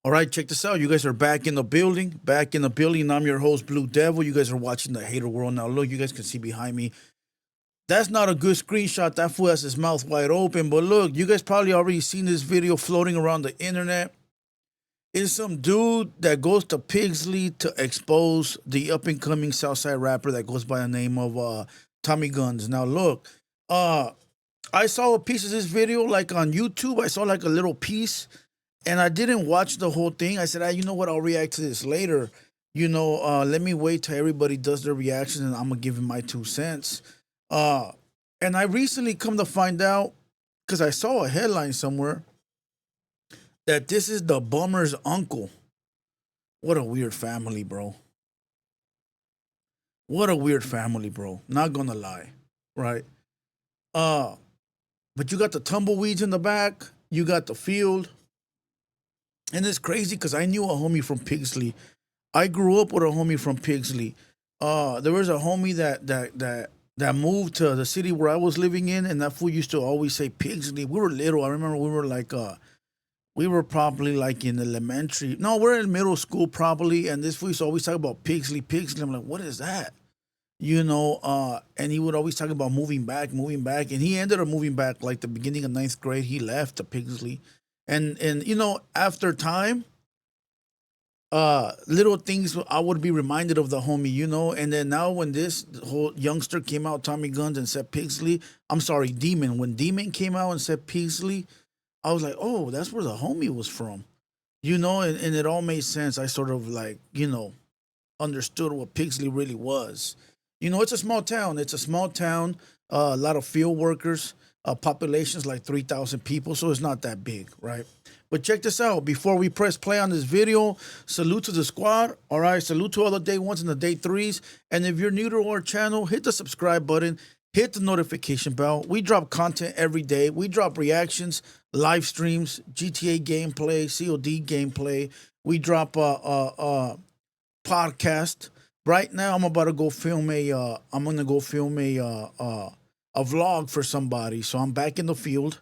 All right, check this out. You guys are back in the building. Back in the building. I'm your host, Blue Devil. You guys are watching The Hater World. Now, look, you guys can see behind me. That's not a good screenshot. That fool has his mouth wide open. But look, you guys probably already seen this video floating around the internet. It's some dude that goes to Pixley to expose the up-and-coming Southside rapper that goes by the name of Tommy Gunz. Now, look, I saw a piece of this video like on YouTube. I saw like a little piece. And I didn't watch the whole thing. I said, you know what? I'll react to this later. Let me wait till everybody does their reaction and I'm going to give him my 2 cents. And I recently come to find out, because I saw a headline somewhere, that this is the bummer's uncle. What a weird family, bro. What a weird family, bro. Not going to lie, right? But you got the tumbleweeds in the back. You got the field. And it's crazy because I knew a homie from Pixley. I grew up with a homie from Pixley. There was a homie that moved to the city where I was living in, and that fool used to always say Pixley. We were little. I remember we were like, we were probably like in elementary. No, we're in middle school probably, and this fool used to always talk about Pixley. I'm like, what is that? And he would always talk about moving back, and he ended up moving back like the beginning of 9th grade. He left to Pixley. And after time, little things I would be reminded of the homie, and then now when this whole youngster came out, Tommy Gunz, and said Pixley, I'm sorry, Demon. When Demon came out and said Pixley, I was like, oh, that's where the homie was from, and it all made sense. I sort of like, understood what Pixley really was. It's a small town. A lot of field workers. Population's like 3,000 people, so it's not that big, right? But check this out. Before we press play on this video, salute to the squad, all right? Salute to all the day ones and the day threes. And if you're new to our channel, hit the subscribe button, hit the notification bell. We drop content every day. We drop reactions, live streams, GTA gameplay, COD gameplay. We drop podcast. Right now, I'm about to go film a vlog for somebody. So I'm back in the field.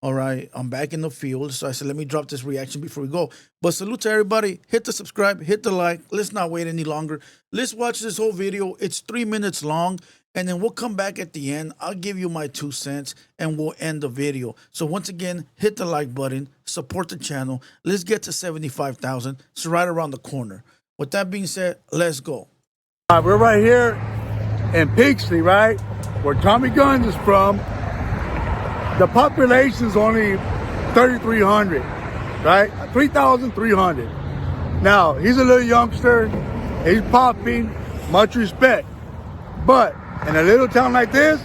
All right. I'm back in the field. So I said, let me drop this reaction before we go. But salute to everybody. Hit the subscribe, hit the like. Let's not wait any longer. Let's watch this whole video. It's 3 minutes long. And then we'll come back at the end. I'll give you my 2 cents and we'll end the video. So once again, hit the like button, support the channel. Let's get to 75,000. It's right around the corner. With that being said, let's go. All right, we're right here in Pixley, right? Where Tommy Gunz is from. The population is only 3,300, right? 3,300. Now, he's a little youngster. He's popping. Much respect. But in a little town like this,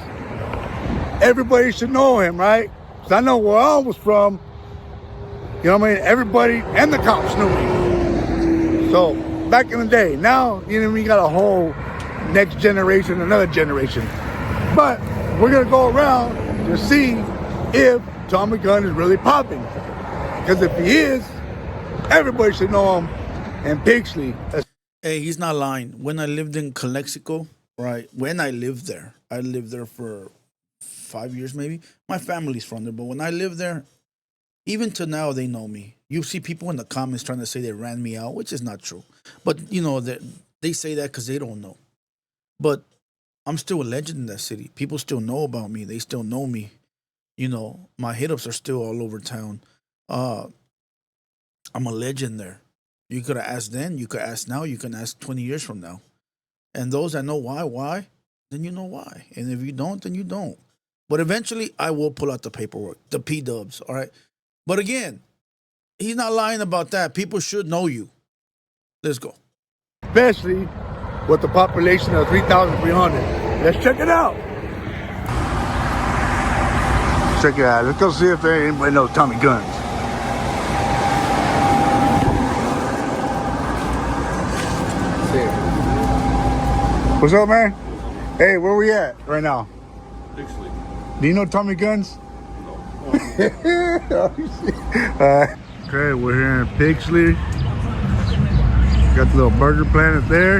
everybody should know him, right? Because I know where I was from. You know what I mean? Everybody and the cops knew me. So, back in the day. Now, we got a whole next generation, another generation. But we're going to go around to see if Tommy Gunz is really popping. Because if he is, everybody should know him in Pixley. Hey, he's not lying. When I lived in Calexico, right? When I lived there for 5 years maybe. My family's from there. But when I lived there, even to now, they know me. You see people in the comments trying to say they ran me out, which is not true. But, they say that because they don't know. But I'm still a legend in that city. People still know about me. They still know me. My hit-ups are still all over town. I'm a legend there. You could have asked then. You could ask now. You can ask 20 years from now. And those that know why, then you know why. And if you don't, then you don't. But eventually, I will pull out the paperwork, the P-dubs, all right? But again, he's not lying about that. People should know you. Let's go. Especially with the population of 3,300. Let's check it out. Check it out. Let's go see if anybody knows Tommy Gunz. What's up, man? Hey, where we at right now? Pixley. Do you know Tommy Gunz? No. Okay, we're here in Pixley. Got the little burger planet there.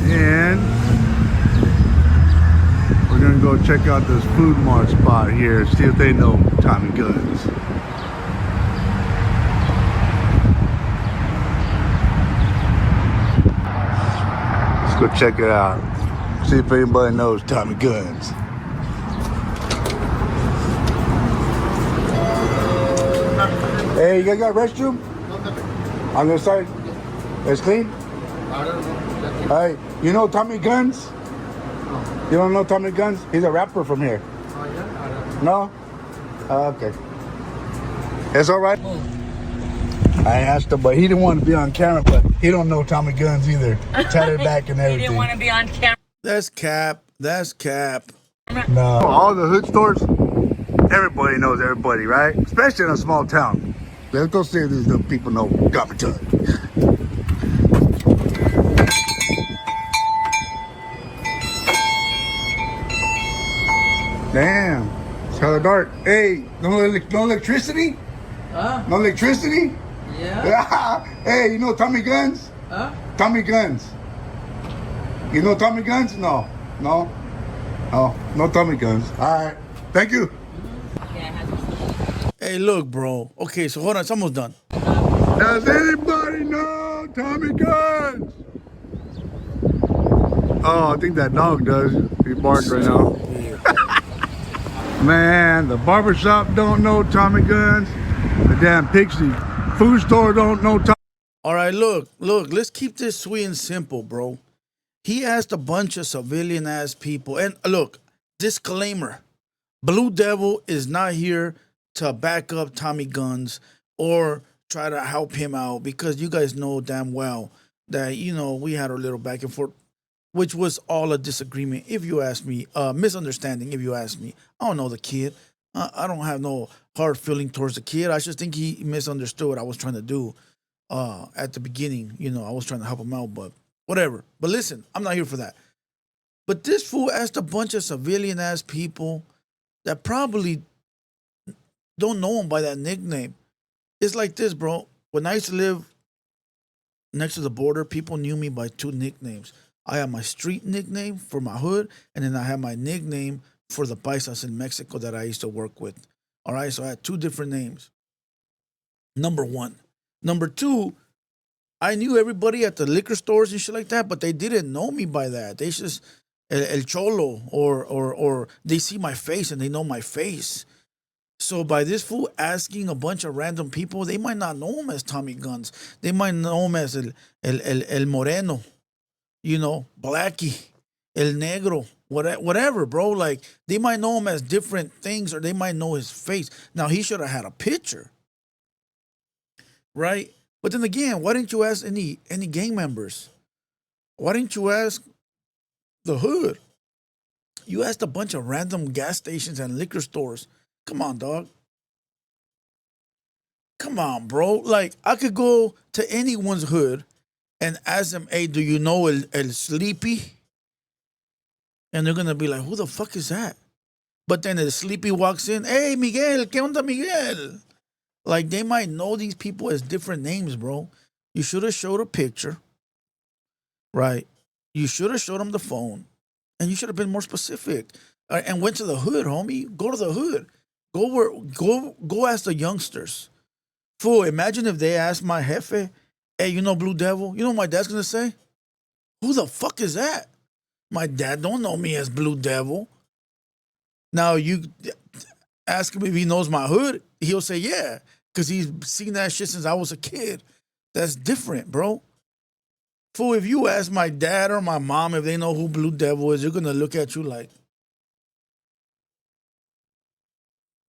And we're gonna go check out this food mart spot here, see if they know Tommy Gunz. go check it out. See if anybody knows Tommy Gunz. Hey, you guys got a restroom? On the side? It's clean? I don't know. Hey, you know Tommy Gunz? You don't know Tommy Gunz? He's a rapper from here. Oh, yeah? I don't No? know. Okay. It's all right. I asked him, but he didn't want to be on camera, but he don't know Tommy Gunz either. Tatted back and everything. He didn't want to be on camera. That's cap. That's cap. No. All the hood stores, everybody knows everybody, right? Especially in a small town. Let's go see if these little people know Tommy Gunz. Damn. It's hella dark. Hey, no electricity? Huh? No electricity? Yeah? Hey, you know Tommy Gunz? Huh? Tommy Gunz. You know Tommy Gunz? No. No? Oh, no Tommy Gunz. All right. Thank you. Hey, look, bro. Okay, so hold on. It's almost done. Does anybody know Tommy Gunz? Oh, I think that dog does. He barks right now. Man, the barbershop don't know Tommy Gunz. The damn Pixley food store don't know Tommy. All right, look. Let's keep this sweet and simple, bro. He asked a bunch of civilian-ass people. And look, disclaimer. Blue Devil is not here to back up Tommy Gunz or try to help him out because you guys know damn well that, you know, we had a little back and forth, which was all a disagreement, if you ask me, misunderstanding, if you ask me. I don't know the kid. I don't have no hard feeling towards the kid. I just think he misunderstood what I was trying to do at the beginning. You know, I was trying to help him out, but whatever. But listen, I'm not here for that. But this fool asked a bunch of civilian-ass people that probably don't know him by that nickname. It's like this, bro. When I used to live next to the border, people knew me by two nicknames. I have my street nickname for my hood, and then I have my nickname for the paisas in Mexico that I used to work with. All right, so I had two different names. Number one. Number two, I knew everybody at the liquor stores and shit like that, but they didn't know me by that. They just El Cholo, or they see my face and they know my face. So by this fool asking a bunch of random people, they might not know him as Tommy Gunz. They might know him as El Moreno, you know, Blackie, El Negro, whatever, bro. Like, they might know him as different things, or they might know his face. Now, he should have had a picture, right? But then again, why didn't you ask any gang members? Why didn't you ask the hood? You asked a bunch of random gas stations and liquor stores. Come on, dog. Come on, bro. Like, I could go to anyone's hood and ask them, hey, do you know El Sleepy? And they're going to be like, who the fuck is that? But then El Sleepy walks in, hey, Miguel, ¿qué onda, Miguel? Like, they might know these people as different names, bro. You should have showed a picture, right? You should have showed them the phone, and you should have been more specific. And went to the hood, homie. Go to the hood. Go ask the youngsters. Fool, imagine if they asked my jefe, hey, you know Blue Devil? You know what my dad's gonna say? Who the fuck is that? My dad don't know me as Blue Devil. Now you ask him if he knows my hood, he'll say yeah, because he's seen that shit since I was a kid. That's different, bro. Fool, if you ask my dad or my mom if they know who Blue Devil is, they're gonna look at you like,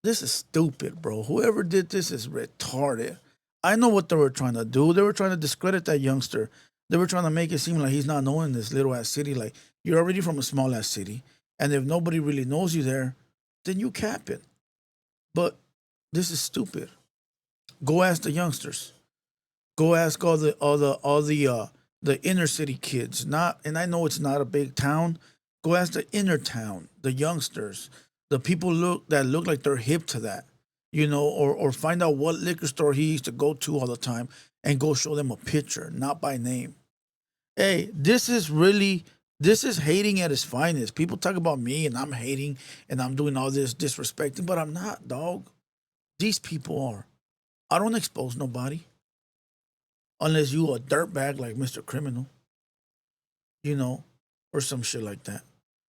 this is stupid, bro. Whoever did this is retarded. I know what they were trying to do. They were trying to discredit that youngster. They were trying to make it seem like he's not known in this little ass city. Like, you're already from a small ass city, and if nobody really knows you there, then you cap it. But this is stupid. Go ask the youngsters. Go ask all the inner city kids. Not, and I know it's not a big town. Go ask the inner town, the youngsters, the people that look like they're hip to that, you know, or find out what liquor store he used to go to all the time and go show them a picture, not by name. Hey, this is hating at its finest. People talk about me and I'm hating and I'm doing all this disrespecting, but I'm not, dog. These people are. I don't expose nobody unless you a dirtbag like Mr. Criminal. You know, or some shit like that.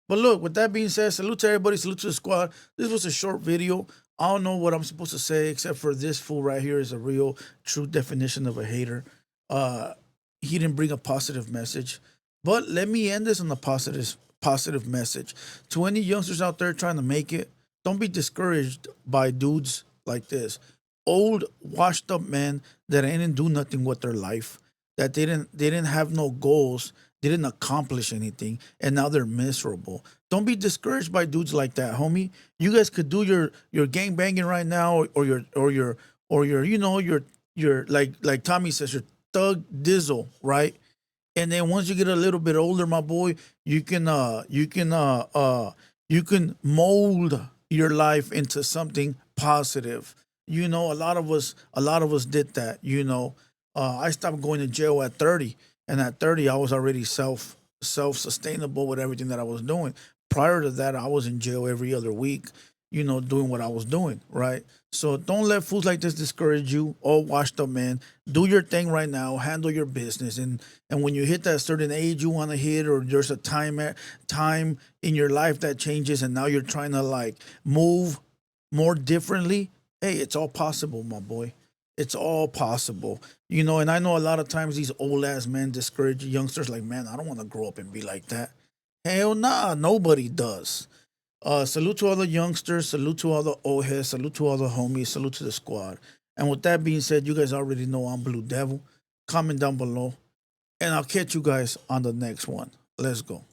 But look, with that being said, salute to everybody, salute to the squad. This was a short video. I don't know what I'm supposed to say except for this fool right here is a real true definition of a hater. He didn't bring a positive message. But let me end this on a positive message. To any youngsters out there trying to make it, don't be discouraged by dudes like this. Old, washed up men that didn't do nothing with their life, that they didn't have no goals, they didn't accomplish anything, and now they're miserable. Don't be discouraged by dudes like that, homie. You guys could do your gang banging right now, or your your like Tommy says, your thug dizzle, right? And then once you get a little bit older, my boy, you can mold your life into something positive. A lot of us did that. I stopped going to jail at 30, and at 30, I was already self sustainable with everything that I was doing. Prior to that, I was in jail every other week, doing what I was doing, right? So don't let fools like this discourage you. All washed up, man. Do your thing right now. Handle your business, and when you hit that certain age you want to hit, or there's a time in your life that changes, and now you're trying to like move more differently. Hey, it's all possible, my boy. It's all possible. And I know a lot of times these old ass men discourage youngsters like, man, I don't want to grow up and be like that. Hell nah, nobody does. Salute to all the youngsters, salute to all the old heads, salute to all the homies, salute to the squad. And with that being said, you guys already know I'm Blue Devil. Comment down below, and I'll catch you guys on the next one. Let's go.